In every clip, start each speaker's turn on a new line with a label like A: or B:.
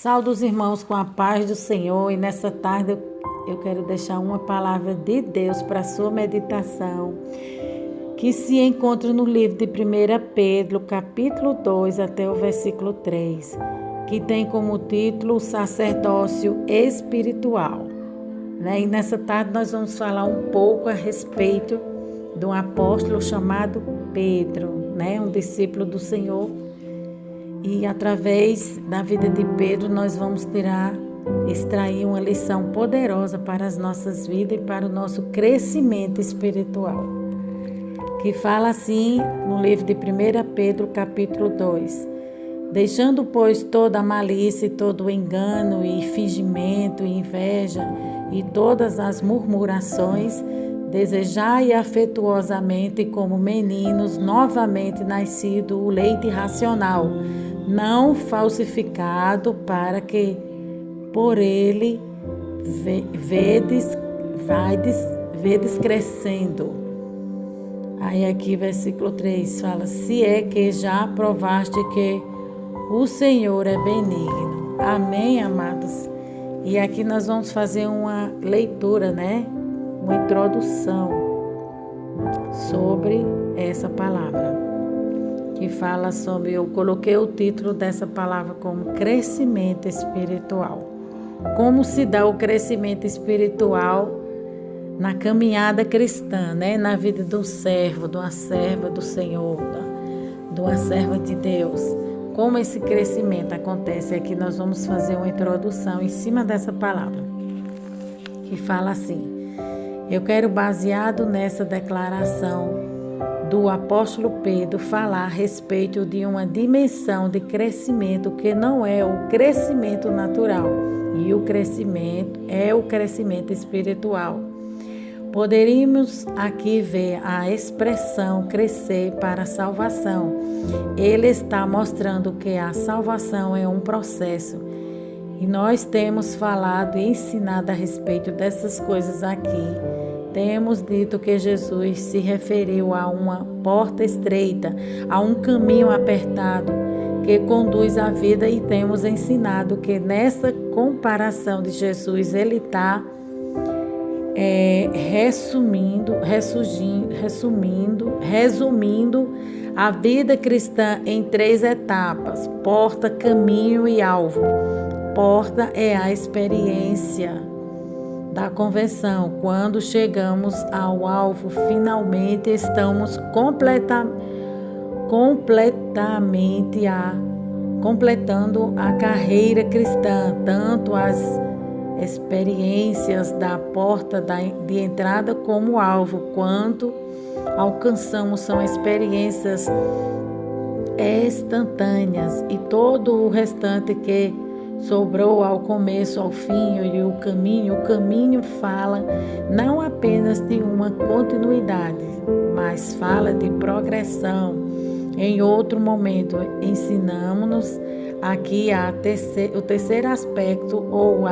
A: Saúdo os irmãos com a paz do Senhor e nessa tarde eu quero deixar uma palavra de Deus para a sua meditação, que se encontra no livro de 1 Pedro, capítulo 2 até o versículo 3, que tem como título o sacerdócio espiritual. E nessa tarde nós vamos falar um pouco a respeito de um apóstolo chamado Pedro, um discípulo do Senhor. E através da vida de Pedro nós vamos extrair uma lição poderosa para as nossas vidas e para o nosso crescimento espiritual. Que fala assim no livro de 1 Pedro, capítulo 2. Deixando, pois, toda a malícia e todo o engano e fingimento e inveja e todas as murmurações, desejai afetuosamente como meninos novamente nascido o leite racional, não falsificado, para que por ele vedes crescendo. Aí aqui versículo 3 fala: se é que já provaste que o Senhor é benigno. Amém, amados? E aqui nós vamos fazer uma leitura, uma introdução sobre essa palavra, que fala sobre, eu coloquei o título dessa palavra como crescimento espiritual. Como se dá o crescimento espiritual na caminhada cristã, na vida do servo, de uma serva do Senhor, de uma serva de Deus. Como esse crescimento acontece? Aqui nós vamos fazer uma introdução em cima dessa palavra, que fala assim: eu quero, baseado nessa declaração do apóstolo Pedro, falar a respeito de uma dimensão de crescimento que não é o crescimento natural, e o crescimento é o crescimento espiritual. Poderíamos aqui ver a expressão crescer para a salvação. Ele está mostrando que a salvação é um processo. E nós temos falado e ensinado a respeito dessas coisas aqui. Temos dito que Jesus se referiu a uma porta estreita, a um caminho apertado que conduz à vida, e temos ensinado que nessa comparação de Jesus, ele está resumindo a vida cristã em 3 etapas: porta, caminho e alvo. Porta é a experiência da conversão. Quando chegamos ao alvo, finalmente estamos completando a carreira cristã. Tanto as experiências da porta de entrada como o alvo, quanto alcançamos, são experiências instantâneas, e todo o restante que sobrou ao começo, ao fim, e o caminho fala não apenas de uma continuidade, mas fala de progressão. Em outro momento, ensinamos-nos aqui o terceiro aspecto, ou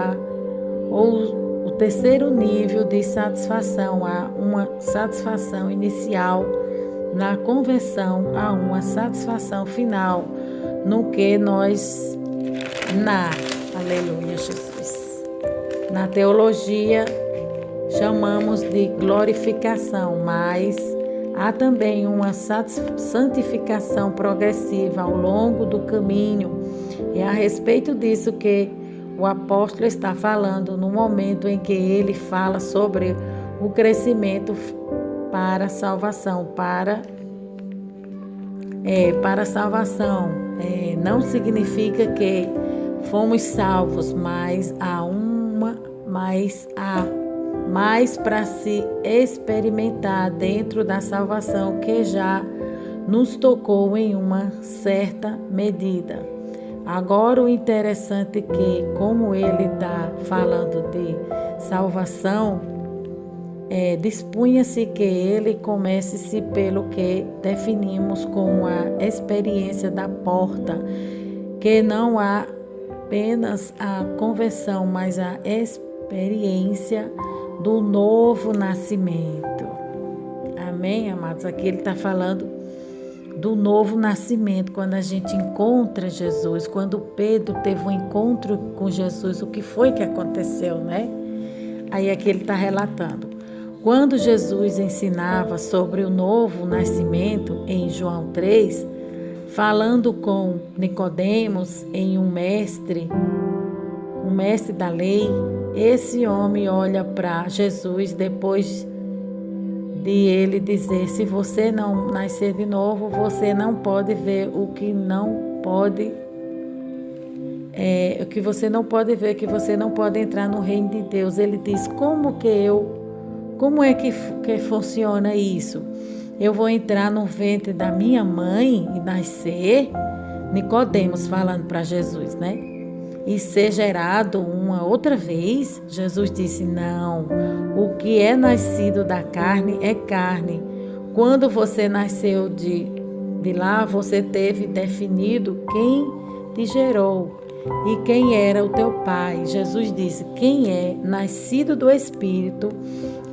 A: o terceiro nível de satisfação. Há uma satisfação inicial na conversão, há uma satisfação final no que nós, aleluia, Jesus, na teologia chamamos de glorificação, mas há também uma santificação progressiva ao longo do caminho. E é a respeito disso que o apóstolo está falando no momento em que ele fala sobre o crescimento para a salvação. Para a salvação não significa que fomos salvos, mas há mais para se experimentar dentro da salvação, que já nos tocou em uma certa medida. Agora, o interessante é que, como ele está falando de salvação, dispunha-se que ele comece-se pelo que definimos como a experiência da porta, que não há apenas a conversão, mas a experiência do novo nascimento. Amém, amados? Aqui ele está falando do novo nascimento, quando a gente encontra Jesus, quando Pedro teve um encontro com Jesus, o que foi que aconteceu, né? Aí aqui ele está relatando. Quando Jesus ensinava sobre o novo nascimento em João 3, falando com Nicodemos em um mestre da lei, esse homem olha para Jesus depois de ele dizer: se você não nascer de novo, você não pode ver o que não pode, o que você não pode ver, que você não pode entrar no reino de Deus. Ele diz: como é que funciona isso? Eu vou entrar no ventre da minha mãe e nascer? Nicodemos falando para Jesus, né? E ser gerado uma outra vez? Jesus disse: não, o que é nascido da carne é carne. Quando você nasceu de lá, você teve definido quem te gerou e quem era o teu pai. Jesus disse: quem é nascido do Espírito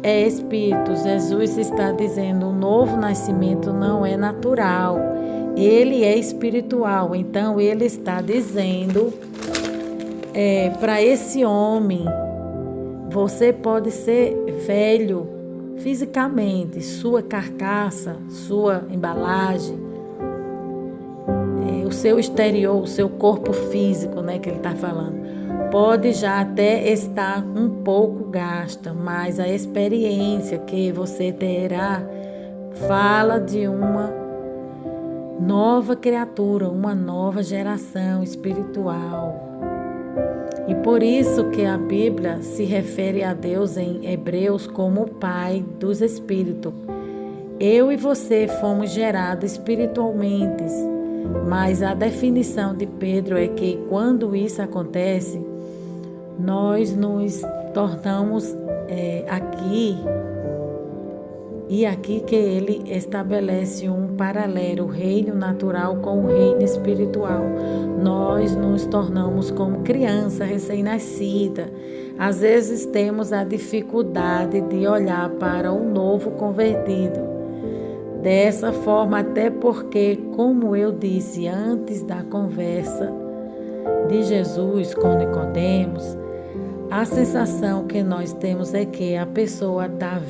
A: é Espírito. Jesus está dizendo: o novo nascimento não é natural, ele é espiritual. Então ele está dizendo para esse homem: você pode ser velho fisicamente, sua carcaça, sua embalagem, o seu exterior, o seu corpo físico, né, que ele está falando, pode já até estar um pouco gasta, mas a experiência que você terá fala de uma nova criatura, uma nova geração espiritual. E por isso que a Bíblia se refere a Deus em Hebreus como o Pai dos Espíritos. Eu e você fomos gerados espiritualmente, mas a definição de Pedro é que quando isso acontece, nós nos tornamos aqui que ele estabelece um paralelo, o reino natural com o reino espiritual. Nós nos tornamos como criança recém-nascida. Às vezes temos a dificuldade de olhar para o novo convertido dessa forma, até porque, como eu disse antes da conversa de Jesus com Nicodemos, a sensação que nós temos é que a pessoa está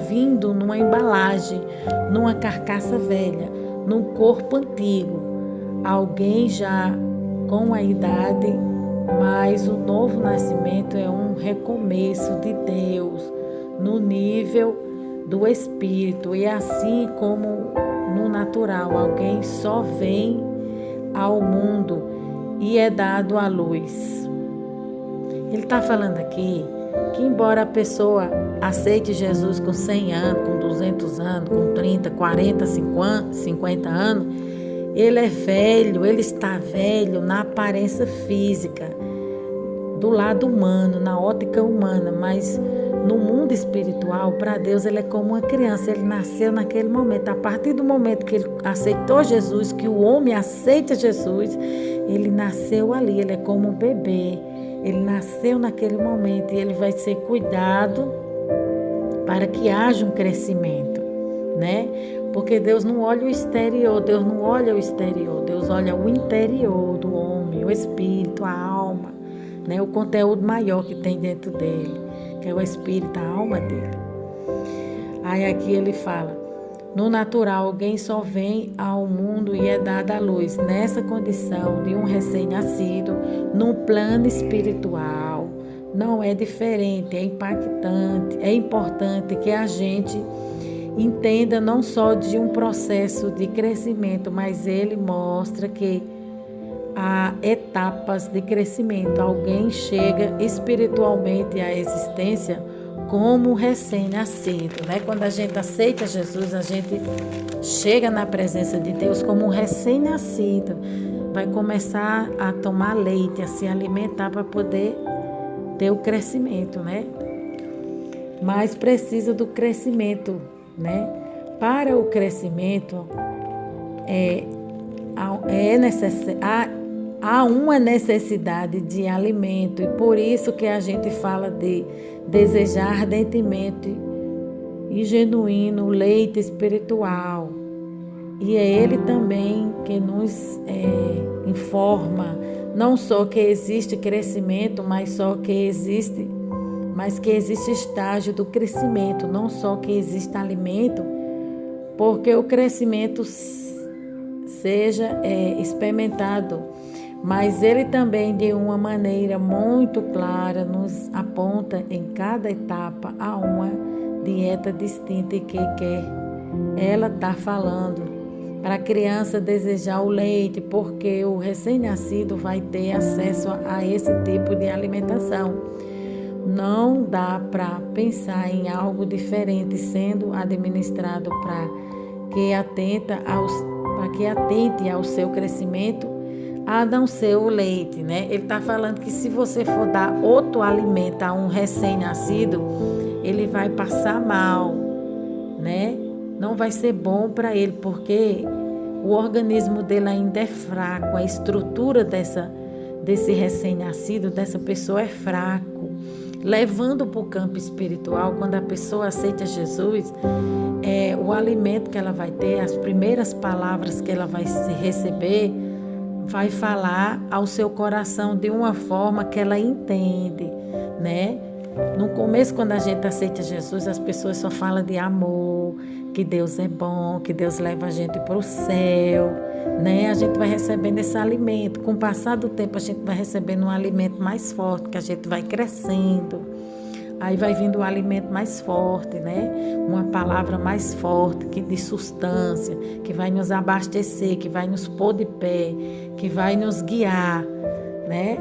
A: vindo numa embalagem, numa carcaça velha, num corpo antigo. Alguém já com a idade, mas o novo nascimento é um recomeço de Deus no nível do Espírito. E assim como no natural, alguém só vem ao mundo e é dado à luz. Ele está falando aqui que embora a pessoa aceite Jesus com 100 anos, com 200 anos, com 30, 40, 50 anos, ele é velho, ele está velho na aparência física, do lado humano, na ótica humana, mas no mundo espiritual, para Deus, ele é como uma criança, ele nasceu naquele momento. A partir do momento que ele aceitou Jesus, que o homem aceita Jesus, ele nasceu ali, ele é como um bebê. Ele nasceu naquele momento e ele vai ser cuidado para que haja um crescimento, né? Porque Deus não olha o exterior, Deus não olha o exterior, Deus olha o interior do homem, o espírito, a alma, né? O conteúdo maior que tem dentro dele, que é o espírito, a alma dele. Aí aqui ele fala: no natural, alguém só vem ao mundo e é dada à luz. Nessa condição de um recém-nascido, num plano espiritual, não é diferente, é impactante, é importante que a gente entenda não só de um processo de crescimento, mas ele mostra que há etapas de crescimento. Alguém chega espiritualmente à existência como um recém-nascido, né? Quando a gente aceita Jesus, a gente chega na presença de Deus como um recém-nascido. Vai começar a tomar leite, a se alimentar para poder ter o crescimento, né? Mas precisa do crescimento, né? Para o crescimento há uma necessidade de alimento, e por isso que a gente fala de desejar ardentemente e genuíno leite espiritual, E é Ele também que nos informa, não só que existe crescimento, mas que existe estágio do crescimento, não só que existe alimento, porque o crescimento seja experimentado, mas ele também de uma maneira muito clara nos aponta em cada etapa a uma dieta distinta e que ela está falando para a criança desejar o leite, porque o recém-nascido vai ter acesso a esse tipo de alimentação. Não dá para pensar em algo diferente sendo administrado para que atente ao seu crescimento, a não ser o leite, né? Ele está falando que se você for dar outro alimento a um recém-nascido, ele vai passar mal, né? Não vai ser bom para ele, porque o organismo dele ainda é fraco, a estrutura desse recém-nascido, dessa pessoa é fraco. Levando para o campo espiritual, quando a pessoa aceita Jesus, o alimento que ela vai ter, as primeiras palavras que ela vai receber, vai falar ao seu coração de uma forma que ela entende, né? No começo, quando a gente aceita Jesus, as pessoas só falam de amor, que Deus é bom, que Deus leva a gente para o céu, né? A gente vai recebendo esse alimento. Com o passar do tempo, a gente vai recebendo um alimento mais forte, que a gente vai crescendo. Aí vai vindo um alimento mais forte, né? Uma palavra mais forte, que de substância, que vai nos abastecer, que vai nos pôr de pé, que vai nos guiar, né?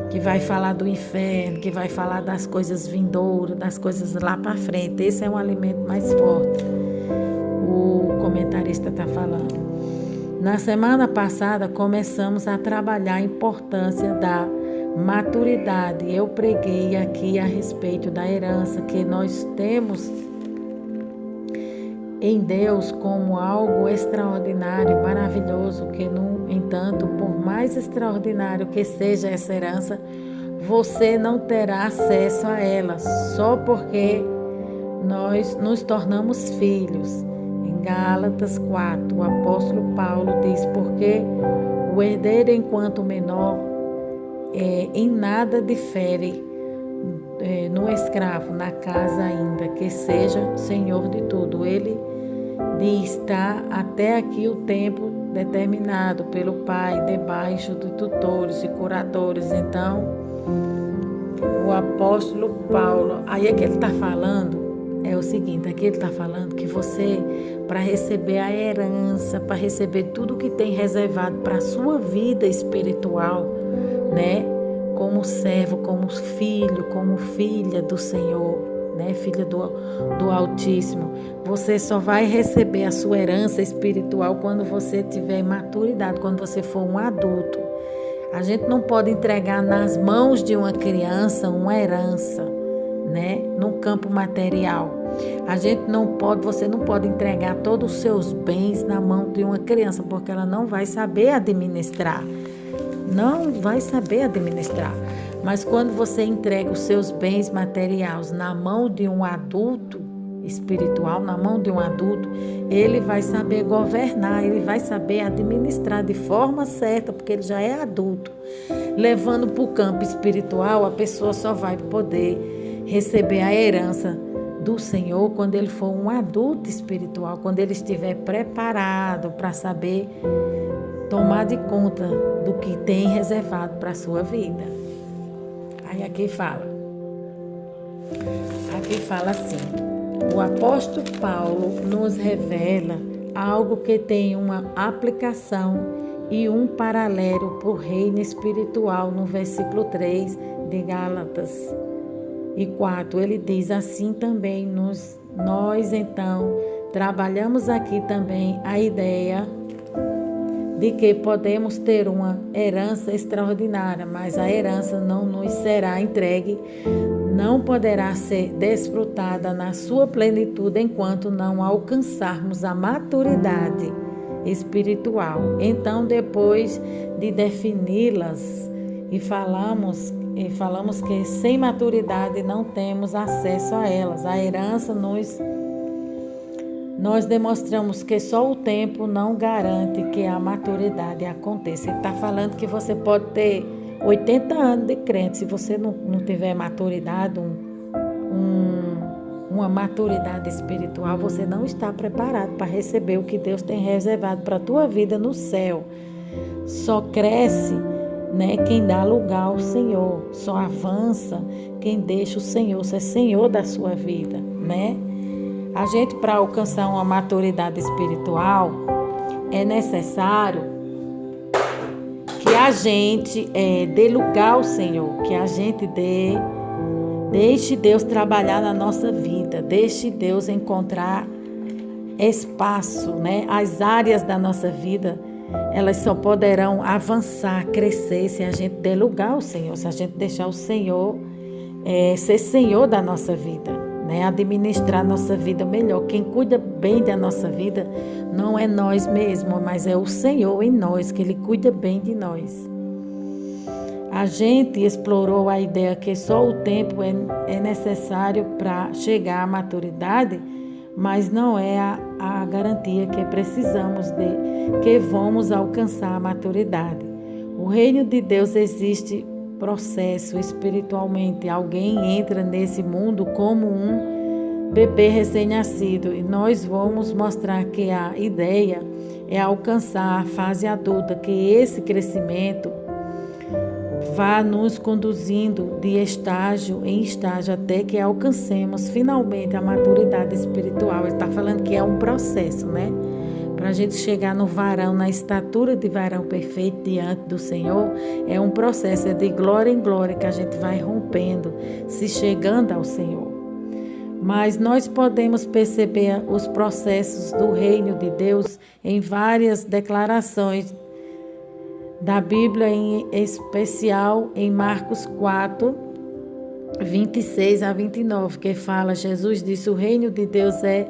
A: Que vai falar do inferno, que vai falar das coisas vindouras, das coisas lá para frente. Esse é um alimento mais forte. O comentarista está falando. Na semana passada, começamos a trabalhar a importância da maturidade. Eu preguei aqui a respeito da herança que nós temos em Deus como algo extraordinário, maravilhoso, que, no entanto, por mais extraordinário que seja essa herança, você não terá acesso a ela, só porque nós nos tornamos filhos. Em Gálatas 4, o apóstolo Paulo diz, porque o herdeiro enquanto menor em nada difere no escravo, na casa ainda, que seja senhor de tudo. Ele está até aqui o tempo determinado pelo Pai, debaixo de tutores e curadores. Então, o apóstolo Paulo, aí é que ele está falando, é o seguinte, aqui ele está falando que você, para receber a herança, para receber tudo que tem reservado para a sua vida espiritual, né? Como servo, como filho, como filha do Senhor, né? Filha do Altíssimo. Você só vai receber a sua herança espiritual quando você tiver maturidade, quando você for um adulto. A gente não pode entregar nas mãos de uma criança uma herança, né? No campo material. Você não pode entregar todos os seus bens na mão de uma criança, porque ela não vai saber administrar. Não vai saber administrar. Mas quando você entrega os seus bens materiais na mão de um adulto espiritual, na mão de um adulto, ele vai saber governar, ele vai saber administrar de forma certa, porque ele já é adulto. Levando para o campo espiritual, a pessoa só vai poder receber a herança do Senhor quando ele for um adulto espiritual, quando ele estiver preparado para saber tomar de conta do que tem reservado para a sua vida. Aí aqui fala assim, o apóstolo Paulo nos revela algo que tem uma aplicação e um paralelo para o reino espiritual no versículo 3 de Gálatas e 4. Ele diz assim também, nós então trabalhamos aqui também a ideia de que podemos ter uma herança extraordinária, mas a herança não nos será entregue, não poderá ser desfrutada na sua plenitude enquanto não alcançarmos a maturidade espiritual. Então, depois de defini-las e falamos que sem nós demonstramos que só o tempo não garante que a maturidade aconteça. Ele está falando que você pode ter 80 anos de crente, se você não tiver maturidade, uma maturidade espiritual, você não está preparado para receber o que Deus tem reservado para a tua vida no céu. Só cresce, né, quem dá lugar ao Senhor, só avança quem deixa o Senhor ser Senhor da sua vida, né? A gente, para alcançar uma maturidade espiritual, é necessário que a gente dê lugar ao Senhor, que a gente deixe Deus trabalhar na nossa vida, deixe Deus encontrar espaço, né? As áreas da nossa vida, elas só poderão avançar, crescer se a gente der lugar ao Senhor, se a gente deixar o Senhor ser Senhor da nossa vida, né? Administrar a nossa vida melhor. Quem cuida bem da nossa vida não é nós mesmos, mas é o Senhor em nós, que Ele cuida bem de nós. A gente explorou a ideia que só o tempo é necessário para chegar à maturidade, mas não é a garantia que precisamos que vamos alcançar a maturidade. O reino de Deus existe processo espiritualmente. Alguém entra nesse mundo como um bebê recém-nascido e nós vamos mostrar que a ideia é alcançar a fase adulta, que esse crescimento vá nos conduzindo de estágio em estágio até que alcancemos finalmente a maturidade espiritual. Ele está falando que é um processo, né? Para a gente chegar no varão, na estatura de varão perfeito diante do Senhor, é um processo, é de glória em glória que a gente vai rompendo, se chegando ao Senhor. Mas nós podemos perceber os processos do reino de Deus em várias declarações da Bíblia, em especial em Marcos 4, 26 a 29, que fala, Jesus disse, o reino de Deus é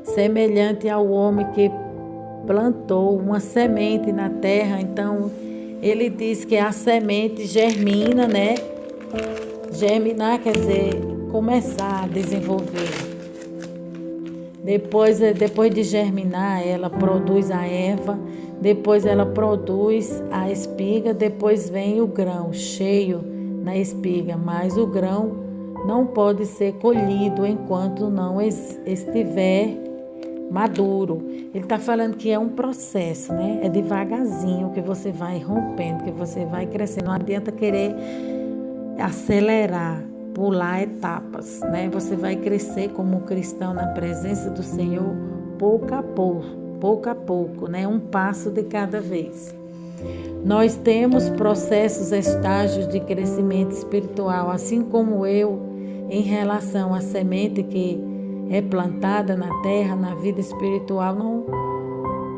A: semelhante ao homem que plantou uma semente na terra. Então, ele diz que a semente germina, né? Germinar quer dizer começar a desenvolver. Depois de germinar, ela produz a erva, depois ela produz a espiga, depois vem o grão cheio na espiga, mas o grão não pode ser colhido enquanto não estiver maduro. Ele está falando que é um processo, né? É devagarzinho que você vai rompendo, que você vai crescendo. Não adianta querer acelerar, pular etapas, né? Você vai crescer como cristão na presença do Senhor pouco a pouco, né? Um passo de cada vez. Nós temos processos, estágios de crescimento espiritual, assim como em relação à semente que é plantada na terra, na vida espiritual,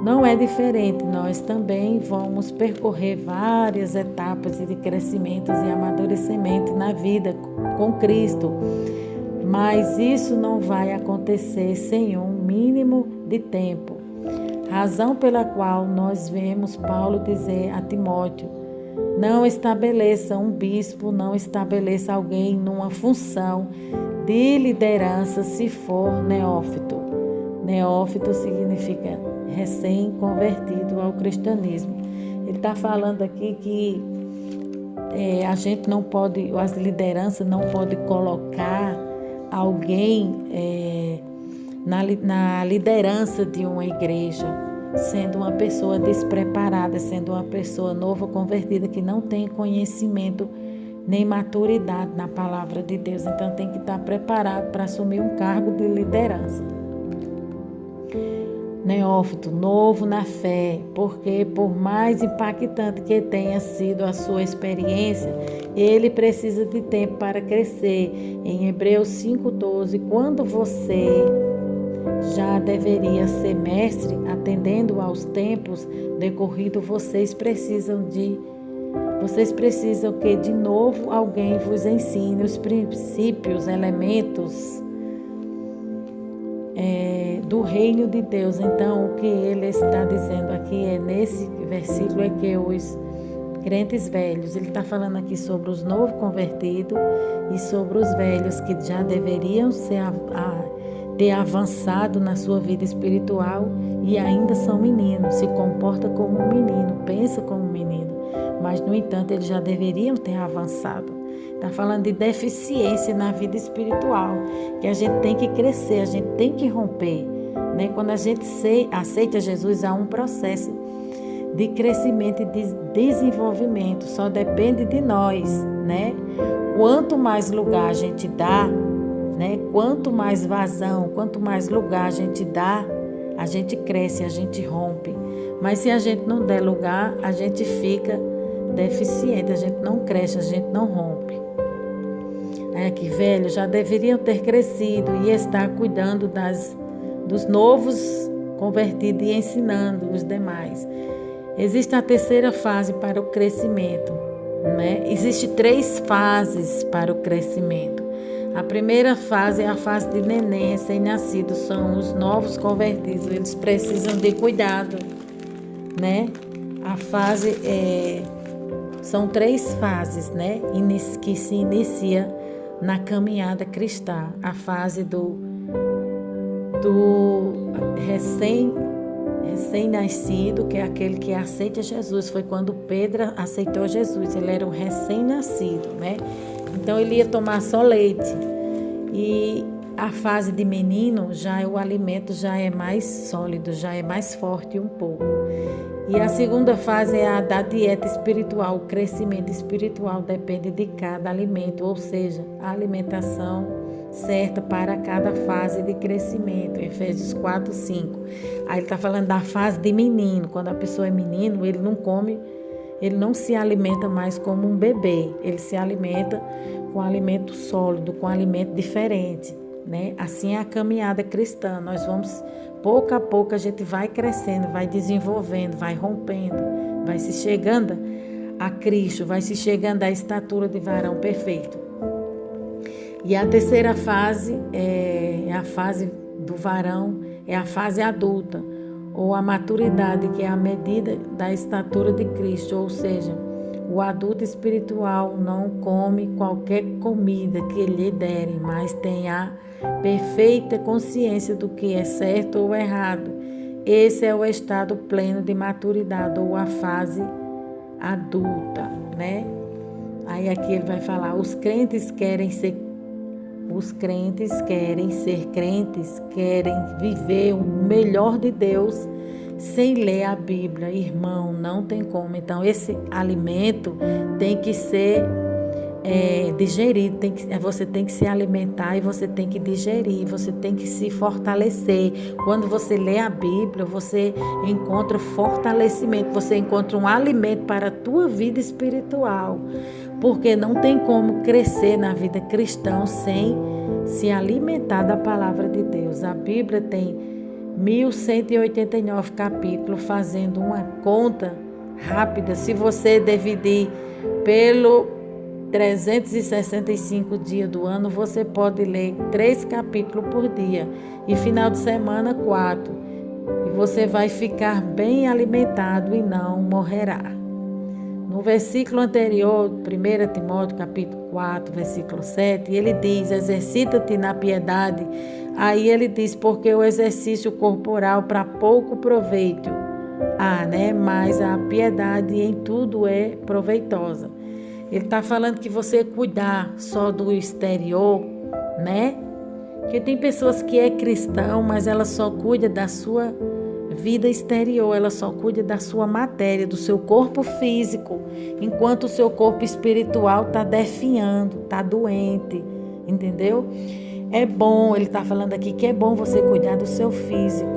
A: não é diferente. Nós também vamos percorrer várias etapas de crescimento e amadurecimento na vida com Cristo. Mas isso não vai acontecer sem um mínimo de tempo. Razão pela qual nós vemos Paulo dizer a Timóteo, não estabeleça um bispo, não estabeleça alguém numa função de liderança se for neófito. Neófito significa recém-convertido ao cristianismo. Ele está falando aqui que a gente não pode, as lideranças não podem colocar alguém na liderança de uma igreja, sendo uma pessoa despreparada, sendo uma pessoa nova convertida, que não tem conhecimento nem maturidade na palavra de Deus. Então tem que estar preparado para assumir um cargo de liderança. Neófito, novo na fé, porque por mais impactante que tenha sido a sua experiência, ele precisa de tempo para crescer. Em Hebreus 5,12, quando você já deveria ser mestre, atendendo aos tempos decorridos, vocês precisam que de novo alguém vos ensine os princípios, elementos do reino de Deus. Então, o que ele está dizendo aqui nesse versículo, é que os crentes velhos, ele está falando aqui sobre os novos convertidos e sobre os velhos que já deveriam ter avançado na sua vida espiritual e ainda são meninos, se comporta como um menino, pensa como um menino, mas no entanto eles já deveriam ter avançado. Está falando de deficiência na vida espiritual, que a gente tem que crescer, a gente tem que romper, né? Quando a gente aceita Jesus, há um processo de crescimento e de desenvolvimento, só depende de nós, né? Quanto mais lugar a gente dá, né? Quanto mais vazão, quanto mais lugar a gente dá, a gente cresce, a gente rompe. Mas se a gente não der lugar, a gente fica deficiente, a gente não cresce, a gente não rompe. Aí aqui, velho, já deveriam ter crescido e estar cuidando dos novos convertidos e ensinando os demais. Existe a terceira fase para o crescimento, né? Existem 3 fases para o crescimento. A primeira fase é a fase de neném, recém-nascido, são os novos convertidos, eles precisam de cuidado, né? A fase são 3 fases, né? Que se inicia na caminhada cristã. A fase do recém-nascido, que é aquele que aceita Jesus. Foi quando Pedro aceitou Jesus, ele era um recém-nascido, né? Então ele ia tomar só leite. E a fase de menino, o alimento já é mais sólido, já é mais forte um pouco. E a segunda fase é a da dieta espiritual. O crescimento espiritual depende de cada alimento, ou seja, a alimentação certa para cada fase de crescimento. Efésios 4, 5. Aí ele está falando da fase de menino. Quando a pessoa é menino, ele não come, ele não se alimenta mais como um bebê. Ele se alimenta com alimento sólido, com alimento diferente, né? Assim é a caminhada cristã. Nós vamos, pouco a pouco, a gente vai crescendo, vai desenvolvendo, vai rompendo, vai se chegando a Cristo, vai se chegando à estatura de varão perfeito. E a terceira fase é a fase do varão, é a fase adulta, ou a maturidade, que é a medida da estatura de Cristo, ou seja, o adulto espiritual não come qualquer comida que lhe derem, mas tem a perfeita consciência do que é certo ou errado. Esse é o estado pleno de maturidade, ou a fase adulta, né? Aí aqui ele vai falar, os crentes querem ser crentes, querem viver o melhor de Deus sem ler a Bíblia. Irmão, não tem como. Então, esse alimento tem que ser digerido, você tem que se alimentar e você tem que digerir, você tem que se fortalecer. Quando você lê a Bíblia, você encontra fortalecimento, você encontra um alimento para a tua vida espiritual, porque não tem como crescer na vida cristã sem se alimentar da palavra de Deus. A Bíblia tem 1189 capítulos, fazendo uma conta rápida. Se você dividir pelo 365 dias do ano, você pode ler 3 capítulos por dia e final de semana 4. E você vai ficar bem alimentado e não morrerá. No versículo anterior, 1 Timóteo capítulo 4, versículo 7, ele diz, exercita-te na piedade. Aí ele diz, porque o exercício corporal para pouco proveito né? Mas a piedade em tudo é proveitosa. Ele está falando que você cuidar só do exterior, né? Porque tem pessoas que é cristão, mas ela só cuida da sua vida exterior, ela só cuida da sua matéria, do seu corpo físico, enquanto o seu corpo espiritual está definhando, está doente, entendeu? É bom, ele está falando aqui que é bom você cuidar do seu físico,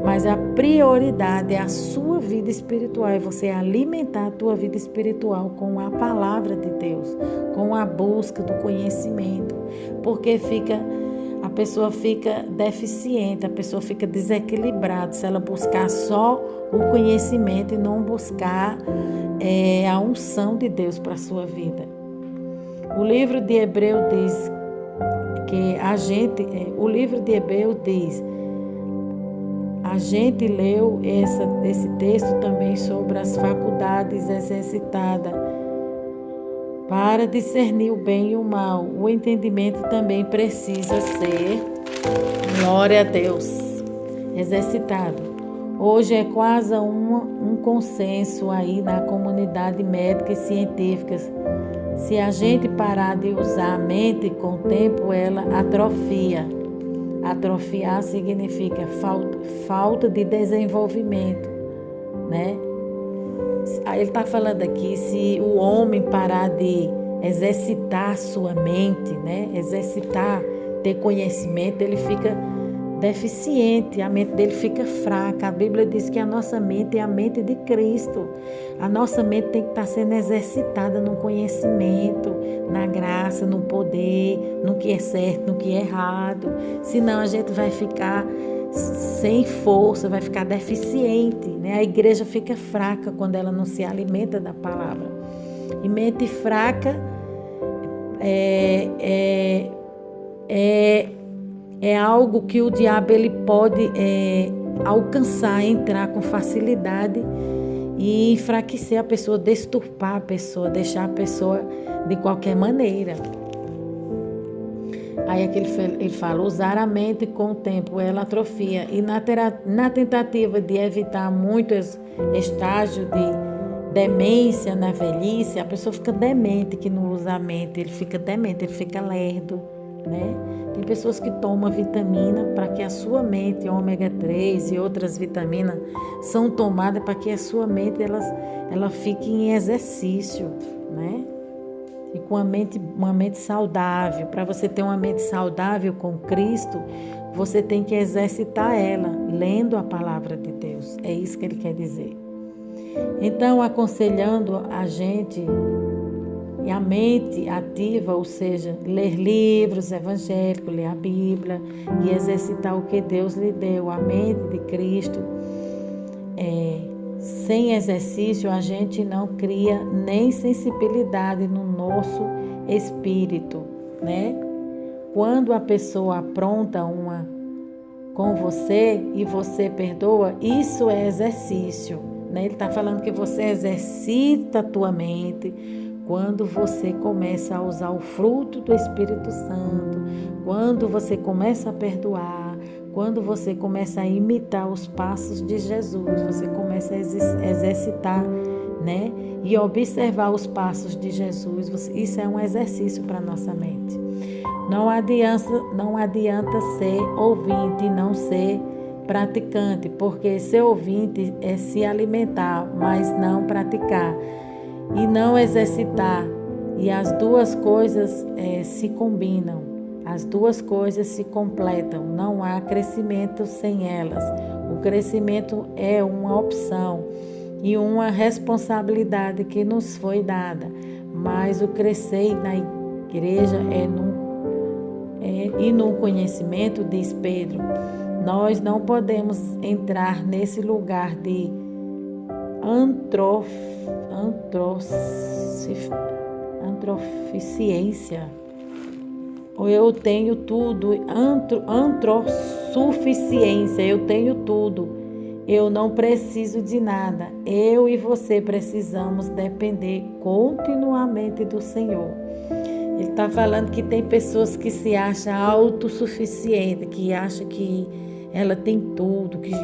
A: mas a prioridade é a sua vida espiritual, é você alimentar a tua vida espiritual com a palavra de Deus, com a busca do conhecimento, porque a pessoa fica deficiente, a pessoa fica desequilibrada se ela buscar só o conhecimento e não buscar a unção de Deus para a sua vida. O livro de Hebreu diz que o livro de Hebreu diz, a gente leu esse texto também sobre as faculdades exercitadas Para discernir o bem e o mal, o entendimento também precisa ser, glória a Deus, exercitado. Hoje é quase um consenso aí na comunidade médica e científica. Se a gente parar de usar a mente, com o tempo ela atrofia. Atrofiar significa falta de desenvolvimento, né? Aí ele está falando aqui, se o homem parar de exercitar sua mente, né? Exercitar, ter conhecimento, ele fica deficiente, a mente dele fica fraca. A Bíblia diz que a nossa mente é a mente de Cristo. A nossa mente tem que estar sendo exercitada no conhecimento, na graça, no poder, no que é certo, no que é errado. Senão a gente vai ficar sem força, vai ficar deficiente, né? A igreja fica fraca quando ela não se alimenta da palavra. E mente fraca é algo que o diabo ele pode alcançar, entrar com facilidade e enfraquecer a pessoa, desturpar a pessoa, deixar a pessoa de qualquer maneira. Aí é que ele fala, usar a mente com o tempo, ela atrofia. E na tentativa de evitar muitos estágios de demência na velhice, a pessoa fica demente que não usa a mente, ele fica demente, ele fica lerdo, né? Tem pessoas que tomam vitamina para que a sua mente, ômega 3 e outras vitaminas, são tomadas para que a sua mente ela fique em exercício, né? E com uma mente saudável. Para você ter uma mente saudável com Cristo, você tem que exercitar ela, lendo a palavra de Deus. É isso que ele quer dizer. Então, aconselhando a gente e a mente ativa, ou seja, ler livros evangélicos, ler a Bíblia e exercitar o que Deus lhe deu, a mente de Cristo. Sem exercício, a gente não cria nem sensibilidade no nosso espírito, né? Quando a pessoa apronta uma com você e você perdoa, isso é exercício, né? Ele está falando que você exercita a tua mente quando você começa a usar o fruto do Espírito Santo, quando você começa a perdoar, quando você começa a imitar os passos de Jesus, você começa a exercitar, né? E observar os passos de Jesus, isso é um exercício para a nossa mente. Não adianta ser ouvinte e não ser praticante, porque ser ouvinte é se alimentar, mas não praticar. E não exercitar. E as duas coisas se combinam. As duas coisas se completam. Não há crescimento sem elas. O crescimento é uma opção e uma responsabilidade que nos foi dada. Mas o crescer na igreja e no conhecimento, diz Pedro, nós não podemos entrar nesse lugar de antroficiência, ou eu tenho tudo, antrosuficiência, eu tenho tudo, eu não preciso de nada. Eu e você precisamos depender continuamente do Senhor. Ele está falando que tem pessoas que se acham autossuficientes, que acham que ela tem tudo, que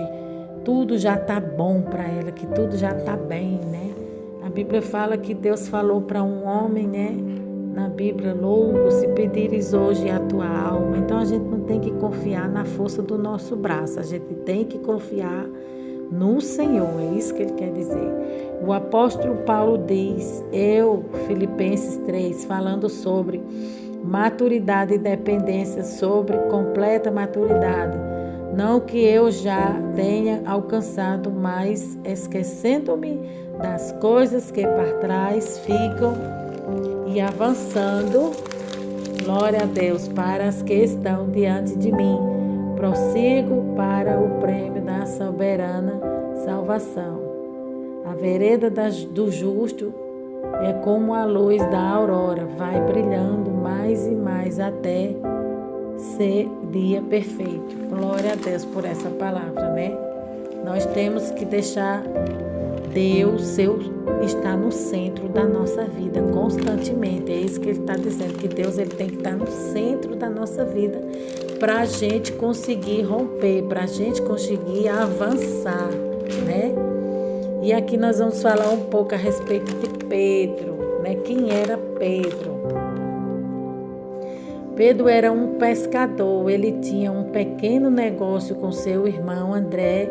A: tudo já está bom para ela, que tudo já está bem, né? A Bíblia fala que Deus falou para um homem, né? Na Bíblia, louco, se pedires hoje a tua alma. Então a gente não tem que confiar na força do nosso braço, a gente tem que confiar no Senhor, é isso que ele quer dizer. O apóstolo Paulo diz, Filipenses 3, falando sobre maturidade e dependência, sobre completa maturidade. Não que eu já tenha alcançado, mas esquecendo-me das coisas que para trás ficam e avançando, glória a Deus, para as que estão diante de mim. Prossigo para o prêmio da soberana salvação. A vereda do justo é como a luz da aurora, vai brilhando mais e mais até ser dia perfeito. Glória a Deus por essa palavra, né? Nós temos que deixar Deus está no centro da nossa vida constantemente. É isso que ele está dizendo, que Deus ele tem que estar no centro da nossa vida para a gente conseguir romper, para a gente conseguir avançar, né? E aqui nós vamos falar um pouco a respeito de Pedro, né? Quem era Pedro? Pedro era um pescador, ele tinha um pequeno negócio com seu irmão André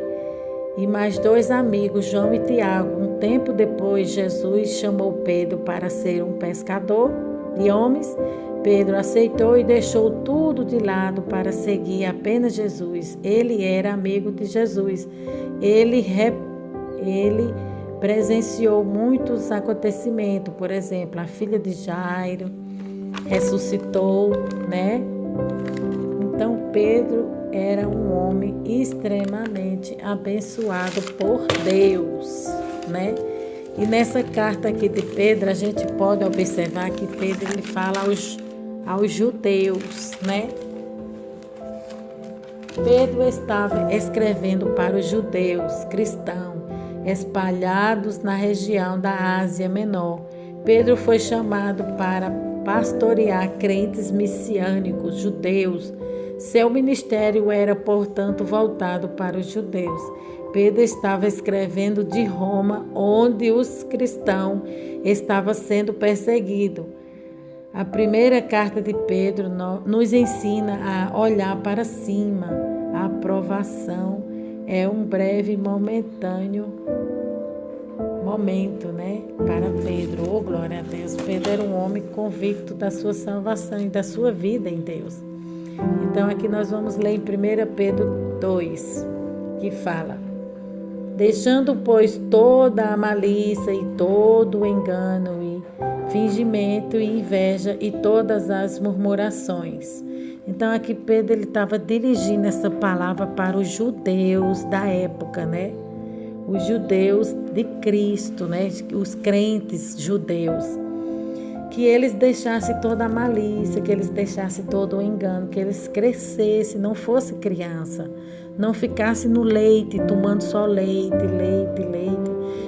A: e mais 2 amigos, João e Tiago. Um tempo depois, Jesus chamou Pedro para ser um pescador de homens. Pedro aceitou e deixou tudo de lado para seguir apenas Jesus. Ele era amigo de Jesus. Ele presenciou muitos acontecimentos, por exemplo, a filha de Jairo ressuscitou, né? Então Pedro era um homem extremamente abençoado por Deus, né? E nessa carta aqui de Pedro, a gente pode observar que Pedro ele fala aos judeus, né? Pedro estava escrevendo para os judeus cristãos espalhados na região da Ásia Menor. Pedro foi chamado para pastorear crentes messiânicos judeus. Seu ministério era, portanto, voltado para os judeus. Pedro estava escrevendo de Roma, onde os cristãos estavam sendo perseguidos. A primeira carta de Pedro nos ensina a olhar para cima. A aprovação é um breve, momentâneo momento, né? Para Pedro. Oh, glória a Deus. Pedro era um homem convicto da sua salvação e da sua vida em Deus. Então, aqui nós vamos ler em 1 Pedro 2, que fala: deixando, pois, toda a malícia e todo o engano e fingimento e inveja e todas as murmurações. Então, aqui Pedro ele estava dirigindo essa palavra para os judeus da época, né? Os judeus de Cristo, né? Os crentes judeus. Que eles deixassem toda a malícia, que eles deixassem todo o engano, que eles crescessem, não fosse criança, não ficasse no leite, tomando só leite.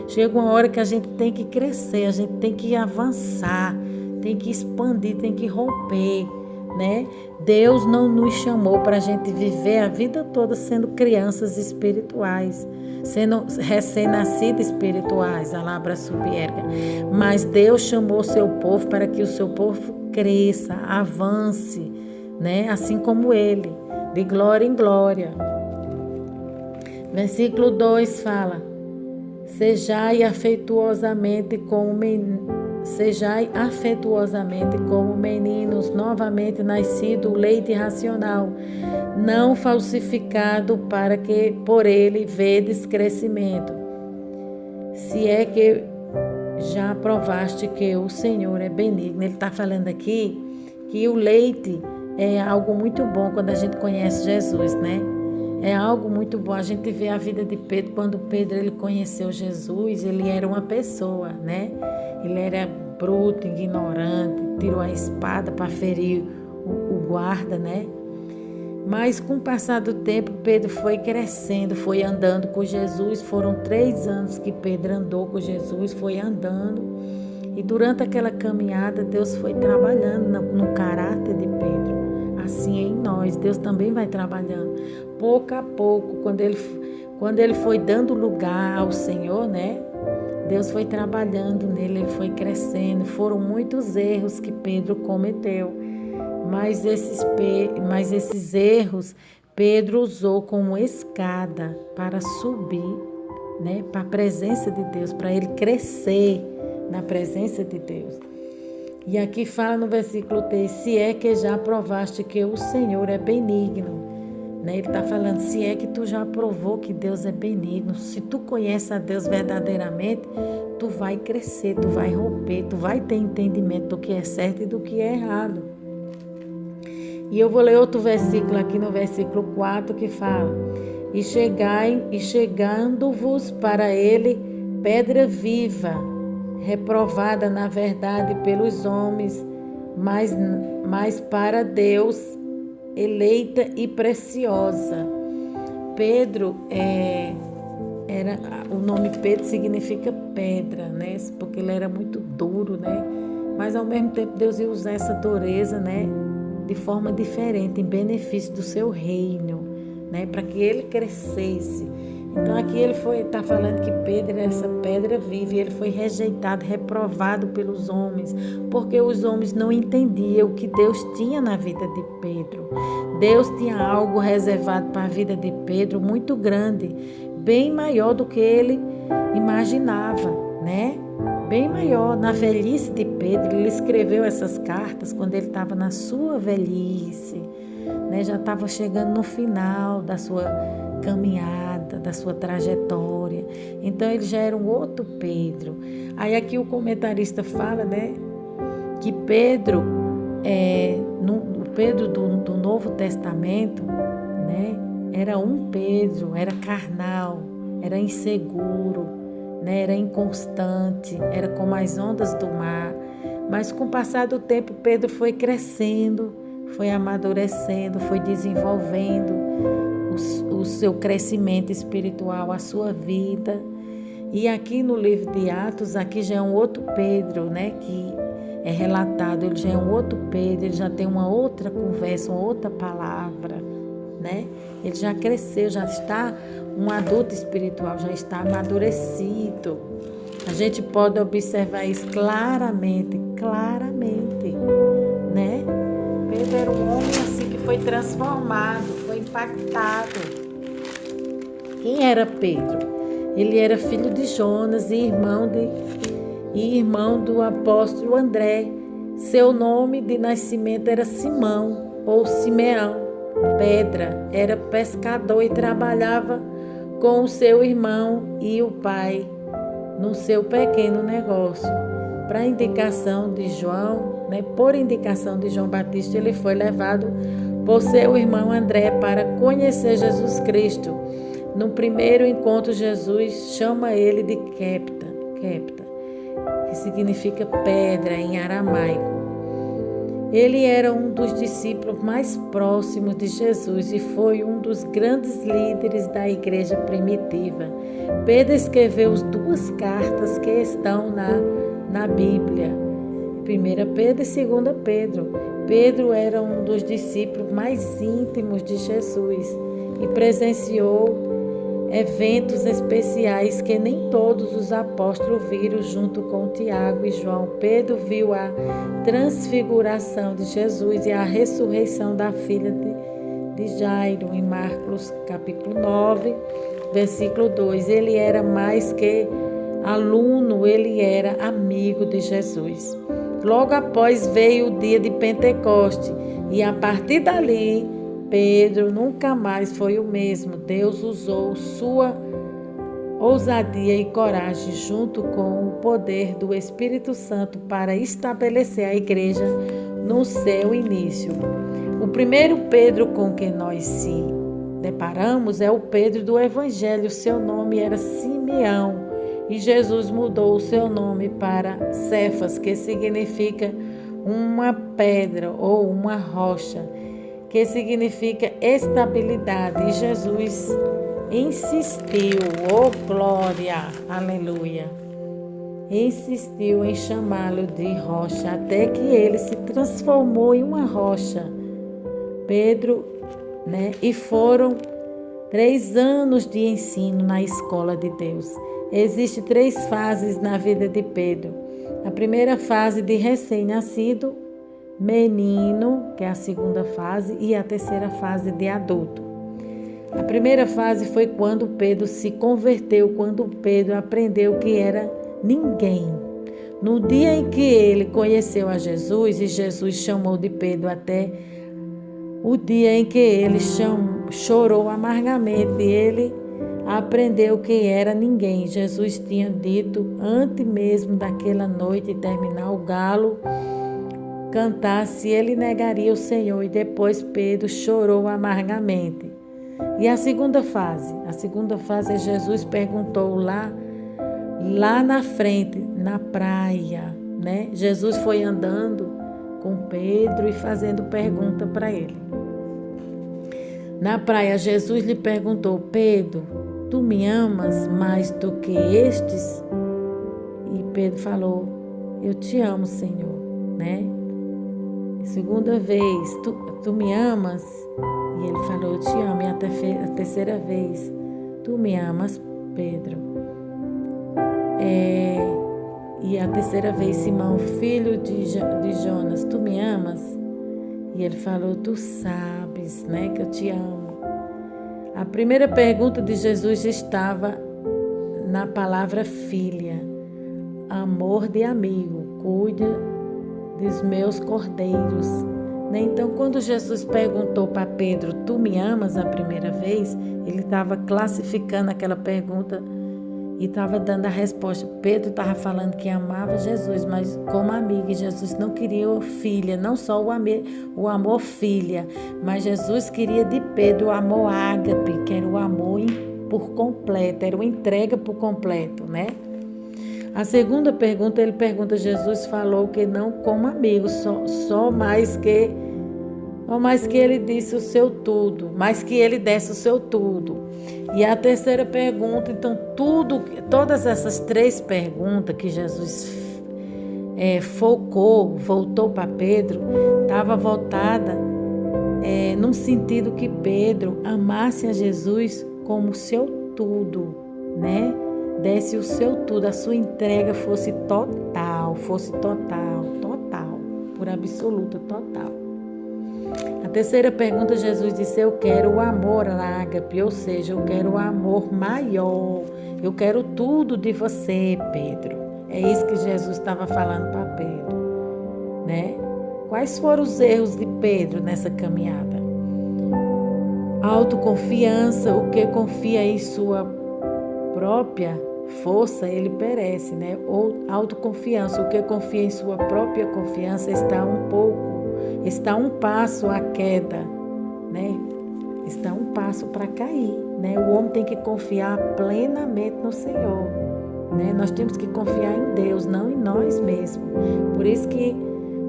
A: Chega uma hora que a gente tem que crescer, a gente tem que avançar, tem que expandir, tem que romper, né? Deus não nos chamou para a gente viver a vida toda sendo crianças espirituais, sendo recém-nascidos espirituais, alabra subierga. Mas Deus chamou o seu povo para que o seu povo cresça, avance, né? Assim como ele, de glória em glória. Versículo 2 fala: Sejai afetuosamente como meninos novamente nascido leite racional, não falsificado, para que por ele vedes crescimento. Se é que já provaste que o Senhor é benigno. Ele está falando aqui que o leite é algo muito bom quando a gente conhece Jesus, né? É algo muito bom. A gente vê a vida de Pedro. Quando Pedro ele conheceu Jesus, ele era uma pessoa, né? Ele era bruto, ignorante, tirou a espada para ferir o guarda, né? Mas com o passar do tempo, Pedro foi crescendo, foi andando com Jesus. Foram 3 anos que Pedro andou com Jesus, foi andando. E durante aquela caminhada, Deus foi trabalhando no caráter de Pedro. Assim é em nós, Deus também vai trabalhando. Pouco a pouco, quando ele foi dando lugar ao Senhor, né? Deus foi trabalhando nele, ele foi crescendo. Foram muitos erros que Pedro cometeu. Mas esses erros, Pedro usou como escada para subir, né? Para a presença de Deus, para ele crescer na presença de Deus. E aqui fala no versículo 3, se é que já provaste que o Senhor é benigno. Né? Ele está falando, se é que tu já provou que Deus é benigno, se tu conheces a Deus verdadeiramente, tu vai crescer, tu vai romper, tu vai ter entendimento do que é certo e do que é errado. E eu vou ler outro versículo aqui no versículo 4 que fala, e chegando-vos para ele pedra viva, reprovada na verdade pelos homens, mas para Deus eleita e preciosa. Pedro o nome Pedro significa pedra, né? Porque ele era muito duro, né? Mas ao mesmo tempo Deus ia usar essa dureza, né? De forma diferente, em benefício do seu reino, né? Para que ele crescesse. Então aqui ele está falando que Pedro era essa pedra viva e ele foi rejeitado, reprovado pelos homens, porque os homens não entendiam o que Deus tinha na vida de Pedro. Deus tinha algo reservado para a vida de Pedro muito grande, bem maior do que ele imaginava, né? Bem maior. Na velhice de Pedro, ele escreveu essas cartas quando ele estava na sua velhice, né? Já estava chegando no final da sua caminhada, da sua trajetória. Então ele já era um outro Pedro. Aí aqui o comentarista fala, né, que Pedro, o Pedro do Novo Testamento, né, era um Pedro, era carnal, era inseguro, né, era inconstante, era como as ondas do mar. Mas com o passar do tempo, Pedro foi crescendo, foi amadurecendo, foi desenvolvendo o seu crescimento espiritual, a sua vida. E aqui no livro de Atos, aqui já é um outro Pedro, né, que é relatado, ele já é um outro Pedro, ele já tem uma outra conversa, uma outra palavra, né? Ele já cresceu, já está um adulto espiritual, já está amadurecido. A gente pode observar isso claramente, né? Pedro era um homem assim que foi transformado, foi impactado. Quem era Pedro? Ele era filho de Jonas e irmão do apóstolo André. Seu nome de nascimento era Simão ou Simeão. Pedro era pescador e trabalhava com o seu irmão e o pai no seu pequeno negócio. Por indicação de João Batista, ele foi levado por seu irmão André para conhecer Jesus Cristo. No primeiro encontro, Jesus chama ele de Kepta, que significa pedra em aramaico. Ele era um dos discípulos mais próximos de Jesus e foi um dos grandes líderes da igreja primitiva. Pedro escreveu as 2 cartas que estão na Bíblia, 1 Pedro e 2 Pedro. Pedro era um dos discípulos mais íntimos de Jesus e presenciou eventos especiais que nem todos os apóstolos viram junto com Tiago e João. Pedro viu a transfiguração de Jesus e a ressurreição da filha de Jairo, em Marcos capítulo 9, versículo 2. Ele era mais que aluno, ele era amigo de Jesus. Logo após veio o dia de Pentecoste e a partir dali Pedro nunca mais foi o mesmo. Deus usou sua ousadia e coragem junto com o poder do Espírito Santo para estabelecer a igreja no seu início. O primeiro Pedro com quem nós se deparamos é o Pedro do Evangelho. Seu nome era Simeão e Jesus mudou o seu nome para Cefas, que significa uma pedra ou uma rocha, que significa estabilidade. E Jesus insistiu, glória, aleluia, insistiu em chamá-lo de rocha, até que ele se transformou em uma rocha. Pedro, né? E foram 3 anos de ensino na escola de Deus. Existem 3 fases na vida de Pedro. A primeira fase de recém-nascido, menino, que é a segunda fase, e a terceira fase de adulto. A primeira fase foi quando Pedro se converteu, quando Pedro aprendeu que era ninguém. No dia em que ele conheceu a Jesus, e Jesus chamou de Pedro até o dia em que ele chorou amargamente, ele aprendeu que era ninguém. Jesus tinha dito, antes mesmo daquela noite terminar o galo cantar, se ele negaria o Senhor, e depois Pedro chorou amargamente. E a segunda fase é Jesus perguntou lá na frente, na praia, né? Jesus foi andando com Pedro e fazendo pergunta para ele. Na praia, Jesus lhe perguntou: Pedro, tu me amas mais do que estes? E Pedro falou, eu te amo, Senhor, né? Segunda vez, tu me amas? E ele falou, eu te amo. E a terceira vez, tu me amas, Pedro? E a terceira vez, Simão, filho de Jonas, tu me amas? E ele falou, tu sabes, né, que eu te amo. A primeira pergunta de Jesus estava na palavra filha, amor de amigo, cuida dos meus cordeiros. Então, quando Jesus perguntou para Pedro, tu me amas a primeira vez, ele estava classificando aquela pergunta e estava dando a resposta. Pedro estava falando que amava Jesus, mas como amigo, e Jesus não queria filha, não só o amor filha, mas Jesus queria de Pedro o amor ágape, que era o amor por completo, era uma entrega por completo, né? A segunda pergunta, ele pergunta, Jesus falou que não como amigo, só mais que ele disse o seu tudo, mais que ele desse o seu tudo. E a terceira pergunta, então todas essas três perguntas que Jesus voltou para Pedro, estava voltada num sentido que Pedro amasse a Jesus como o seu tudo, né? Desse o seu tudo, a sua entrega fosse total, por absoluta, total. A terceira pergunta, Jesus disse, eu quero o amor ágape, ou seja, eu quero o amor maior, eu quero tudo de você, Pedro. É isso que Jesus estava falando para Pedro, né? Quais foram os erros de Pedro nessa caminhada? Autoconfiança, o que confia em sua própria força, ele perece, né? Ou autoconfiança, o que confia em sua própria confiança está um passo à queda, né? Está um passo para cair, né? O homem tem que confiar plenamente no Senhor, né? Nós temos que confiar em Deus, não em nós mesmos. Por isso que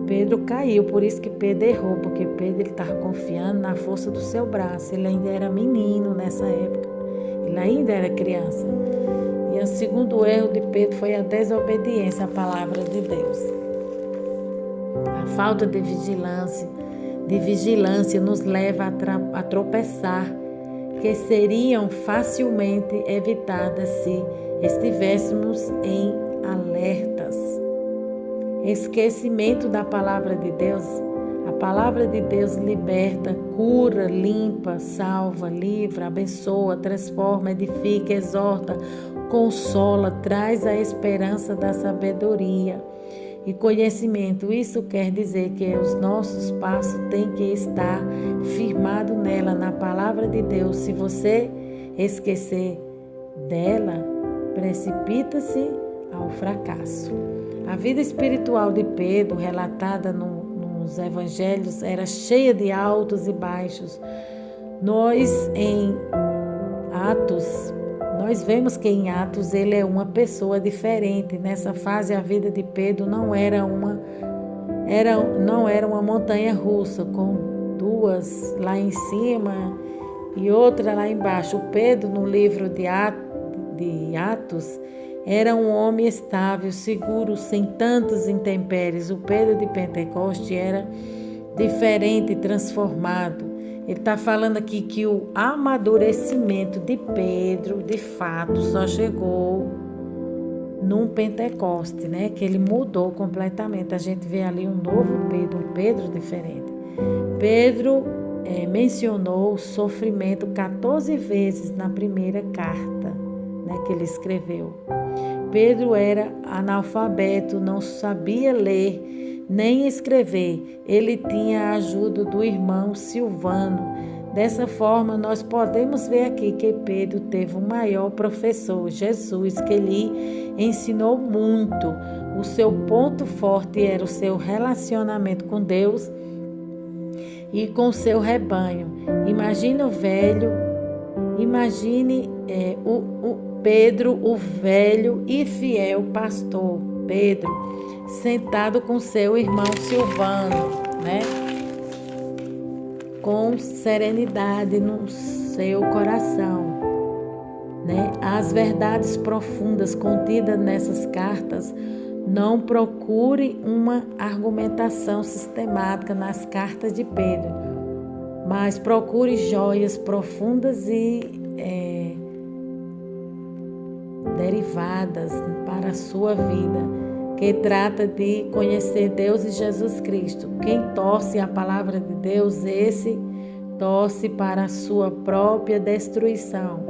A: Pedro caiu, por isso que Pedro errou, porque Pedro estava confiando na força do seu braço. Ele ainda era menino nessa época, ele ainda era criança. E o segundo erro de Pedro foi a desobediência à palavra de Deus. A falta de vigilância nos leva a tropeçar, que seriam facilmente evitadas se estivéssemos em alertas. Esquecimento da palavra de Deus. A palavra de Deus liberta, cura, limpa, salva, livra, abençoa, transforma, edifica, exorta, consola, traz a esperança da sabedoria e conhecimento. Isso quer dizer que os nossos passos têm que estar firmados nela, na palavra de Deus. Se você esquecer dela, precipita-se ao fracasso. A vida espiritual de Pedro, relatada nos evangelhos, era cheia de altos e baixos. Nós vemos que em Atos ele é uma pessoa diferente. Nessa fase a vida de Pedro não era uma montanha russa com duas lá em cima e outra lá embaixo. O Pedro, no livro de Atos, era um homem estável, seguro, sem tantas intempéries. O Pedro de Pentecoste era diferente, transformado. Ele está falando aqui que o amadurecimento de Pedro, de fato, só chegou num Pentecoste, né? Que ele mudou completamente. A gente vê ali um novo Pedro, um Pedro diferente. Pedro mencionou o sofrimento 14 vezes na primeira carta, né, que ele escreveu. Pedro era analfabeto, não sabia ler nem escrever. Ele tinha a ajuda do irmão Silvano. Dessa forma, nós podemos ver aqui que Pedro teve o maior professor, Jesus, que lhe ensinou muito. O seu ponto forte era o seu relacionamento com Deus e com o seu rebanho. Imagine o Pedro, o velho e fiel pastor Pedro, sentado com seu irmão Silvano, né? Com serenidade no seu coração. né? As verdades profundas contidas nessas cartas, não procure uma argumentação sistemática nas cartas de Pedro, mas procure joias profundas e derivadas para a sua vida, que trata de conhecer Deus e Jesus Cristo. Quem torce a palavra de Deus, esse torce para a sua própria destruição.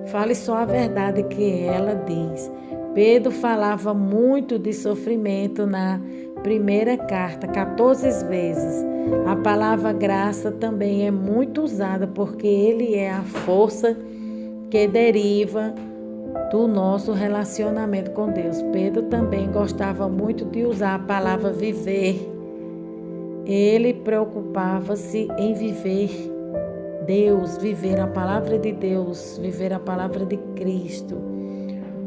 A: Fale só a verdade que ela diz. Pedro falava muito de sofrimento na primeira carta, 14 vezes. A palavra graça também é muito usada porque ele é a força que deriva do nosso relacionamento com Deus. Pedro também gostava muito de usar a palavra viver. Ele preocupava-se em viver Deus, viver a palavra de Deus, viver a palavra de Cristo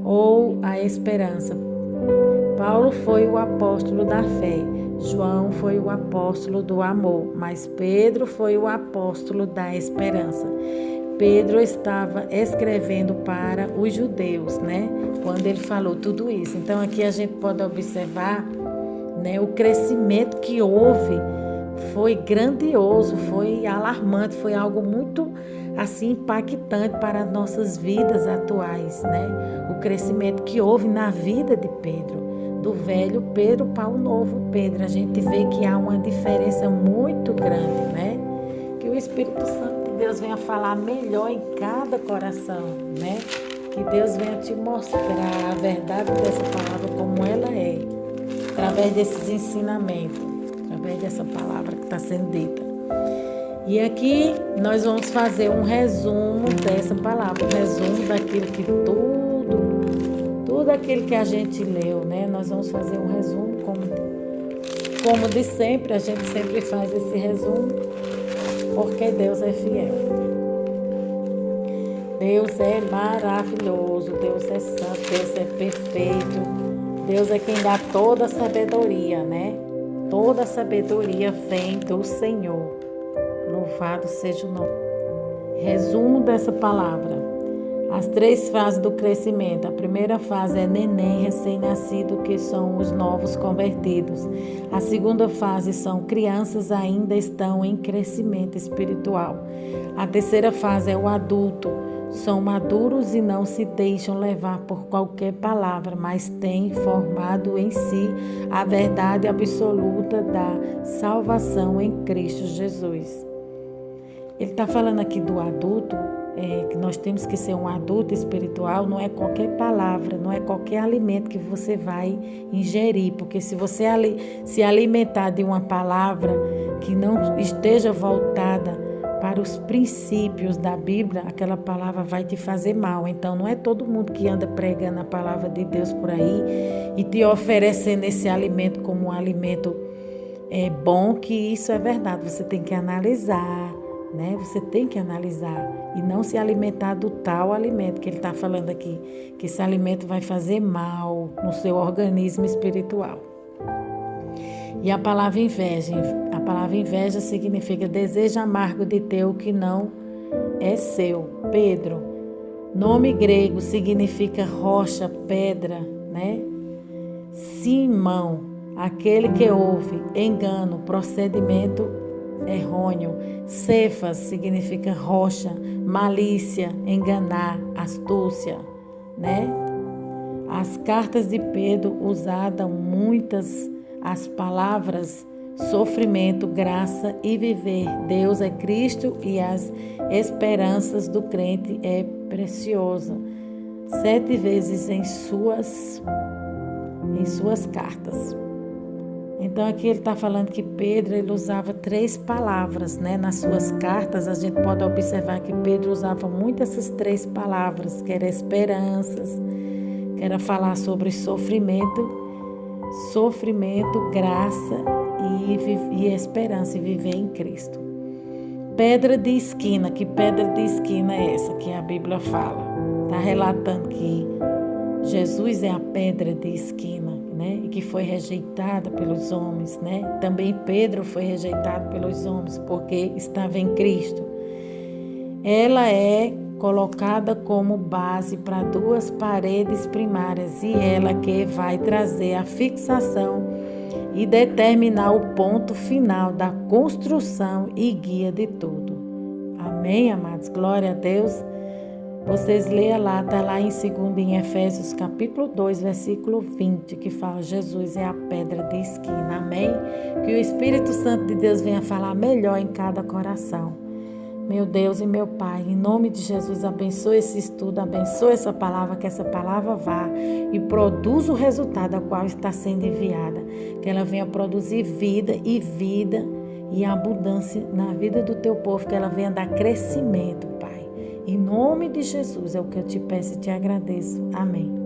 A: ou a esperança. Paulo foi o apóstolo da fé, João foi o apóstolo do amor, mas Pedro foi o apóstolo da esperança. Pedro estava escrevendo para os judeus, né? Quando ele falou tudo isso. Então aqui a gente pode observar, né, o crescimento que houve foi grandioso, foi alarmante, foi algo muito assim impactante para as nossas vidas atuais, né? O crescimento que houve na vida de Pedro, do velho Pedro para o novo Pedro. A gente vê que há uma diferença muito grande, né? Que o Espírito Santo de Deus venha falar melhor em cada coração, né? Que Deus venha te mostrar a verdade dessa palavra como ela é, através desses ensinamentos, através dessa palavra que está sendo dita. E aqui nós vamos fazer um resumo dessa palavra, um resumo daquilo que tudo aquilo que a gente leu, né? Nós vamos fazer um resumo como de sempre, a gente sempre faz esse resumo, porque Deus é fiel. Deus é maravilhoso, Deus é santo, Deus é perfeito. Deus é quem dá toda a sabedoria, né? Toda a sabedoria vem do Senhor. Louvado seja o nome. Resumo dessa palavra. As 3 fases do crescimento. A primeira fase é neném recém-nascido, que são os novos convertidos. A segunda fase são crianças ainda estão em crescimento espiritual. A terceira fase é o adulto. São maduros e não se deixam levar por qualquer palavra, mas têm formado em si a verdade absoluta da salvação em Cristo Jesus. Ele está falando aqui do adulto, que nós temos que ser um adulto espiritual. Não é qualquer palavra, não é qualquer alimento que você vai ingerir, porque se você se alimentar de uma palavra que não esteja voltada para os princípios da Bíblia, aquela palavra vai te fazer mal. Então não é todo mundo que anda pregando a palavra de Deus por aí e te oferecendo esse alimento como um alimento bom, que isso é verdade. Você tem que analisar, né? Você tem que analisar e não se alimentar do tal alimento que ele está falando aqui, que esse alimento vai fazer mal no seu organismo espiritual. E a palavra inveja significa desejo amargo de ter o que não é seu. Pedro, nome grego, significa rocha, pedra, né? Simão, aquele que ouve, engano, procedimento errôneo. Cefas significa rocha, malícia, enganar, astúcia, né? As cartas de Pedro usaram muitas as palavras sofrimento, graça e viver. Deus é Cristo e as esperanças do crente é preciosa. 7 vezes em suas cartas. Então aqui ele está falando que Pedro ele usava 3 palavras, né? Nas suas cartas a gente pode observar que Pedro usava muito essas 3 palavras, que era esperanças, que era falar sobre sofrimento, graça e esperança, e viver em Cristo. Pedra de esquina, que pedra de esquina é essa que a Bíblia fala? Está relatando que Jesus é a pedra de esquina, né? E que foi rejeitada pelos homens, né? Também Pedro foi rejeitado pelos homens porque estava em Cristo. Ela é colocada como base para 2 paredes primárias e ela que vai trazer a fixação e determinar o ponto final da construção e guia de tudo. Amém, amados? Glória a Deus. Vocês leiam lá, está lá em Efésios capítulo 2, versículo 20, que fala: Jesus é a pedra de esquina. Amém? Que o Espírito Santo de Deus venha falar melhor em cada coração. Meu Deus e meu Pai, em nome de Jesus, abençoe esse estudo, abençoe essa palavra, que essa palavra vá e produza o resultado a qual está sendo enviada. Que ela venha produzir vida e abundância na vida do teu povo, que ela venha dar crescimento, Pai. Em nome de Jesus é o que eu te peço e te agradeço. Amém.